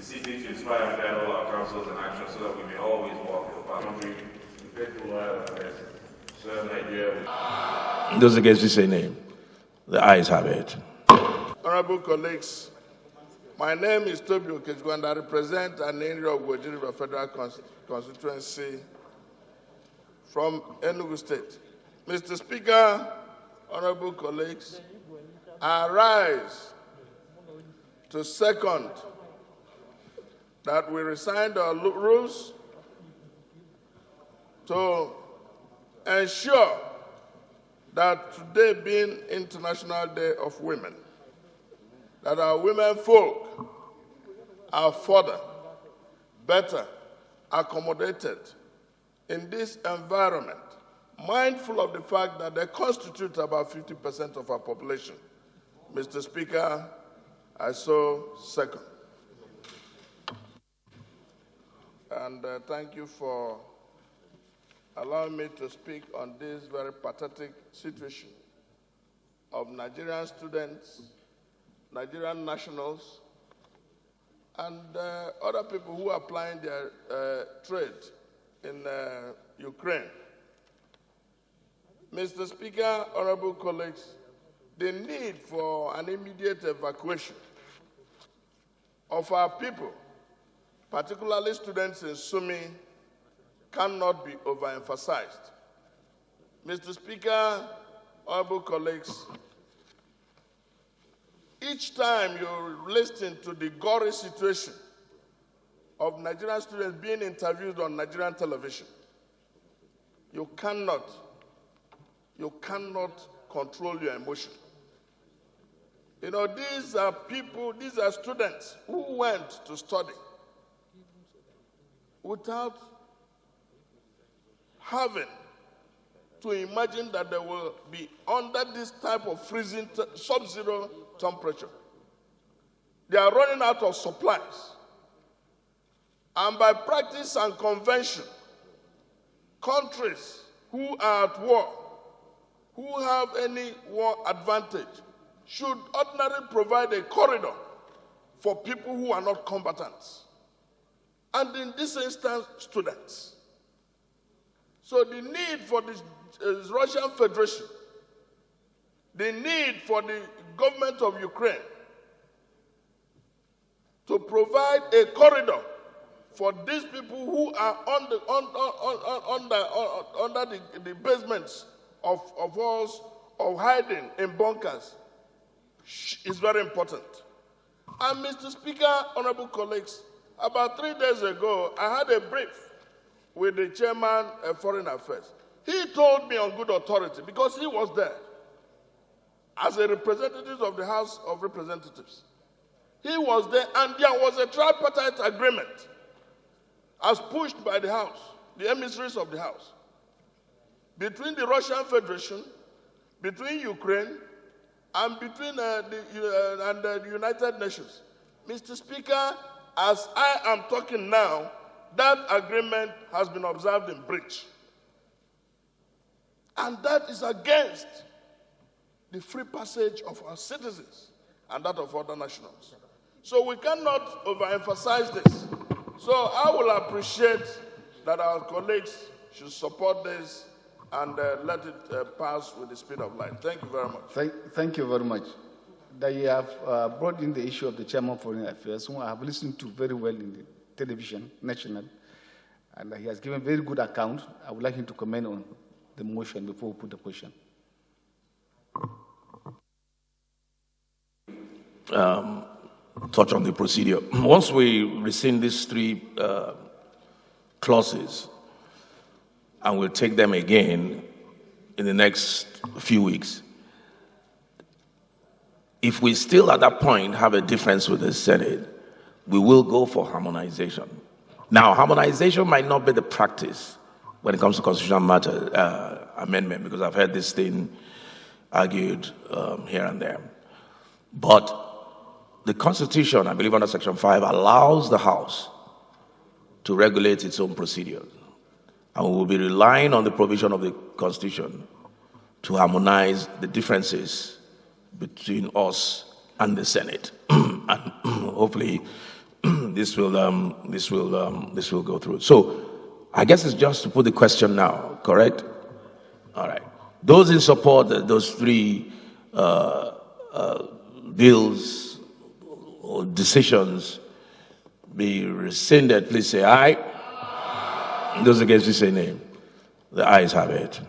see fit to inspire and guide all our councils and actions so that we may always walk in the boundary, faithful, loyal, and serve Nigeria. Those against the same name. The ayes have it. Honorable colleagues, my name is Toby, and I represent an area of Gwoji River Federal Constituency from Enugu State. Mr. Speaker, honorable colleagues, I rise to second that we resign our rules to ensure that today being International Day of Women, that our women folk are further, better accommodated in this environment, mindful of the fact that they constitute about 50% of our population. Mr. Speaker, I so second. And thank you for allowing me to speak on this very pathetic situation of Nigerian students, Nigerian nationals, and other people who are applying their trade in Ukraine. Mr. Speaker, honorable colleagues, the need for an immediate evacuation of our people, particularly students in Sumi, cannot be overemphasized. Mr. Speaker, honorable colleagues, each time you listen to the gory situation of Nigerian students being interviewed on Nigerian television, you cannot control your emotion. You know, these are people, these are students who went to study without having to imagine that they will be under this type of freezing sub-zero temperature. They are running out of supplies. And by practice and convention, countries who are at war, who have any war advantage, should ordinarily provide a corridor for people who are not combatants. And in this instance, students. So the need for the Russian Federation, the need for the government of Ukraine to provide a corridor for these people who are under the basements of walls, of hiding in bunkers, is very important. And Mr. Speaker, honorable colleagues, about 3 days ago, I had a brief with the chairman of Foreign Affairs. He told me on good authority, because he was there, as a representative of the House of Representatives. He was there, and there was a tripartite agreement as pushed by the House, the emissaries of the House, between the Russian Federation, between Ukraine, and between the United Nations. Mr. Speaker, as I am talking now, that agreement has been observed in breach. And that is against the free passage of our citizens and that of other nationals. So we cannot overemphasize this. So I will appreciate that our colleagues should support this and let it pass with the speed of light. Thank you very much. Thank you very much. That you have brought in the issue of the Chairman of Foreign Affairs, whom I have listened to very well in the television, national, and he has given very good account. I would like him to comment on the motion before we put the question. Touch on the procedure. Once we rescind these three clauses, and we'll take them again in the next few weeks, if we still at that point have a difference with the Senate, we will go for harmonization. Now, harmonization might not be the practice when it comes to constitutional matter amendment, because I've heard this thing argued here and there. But the Constitution, I believe under Section 5, allows the House to regulate its own procedures. And we will be relying on the provision of the Constitution to harmonize the differences between us and the Senate. And hopefully this will go through. So I guess it's just to put the question now, correct? All right. Those in support of those three bills or decisions be rescinded, please say aye. Those against, please say nay. The ayes have it.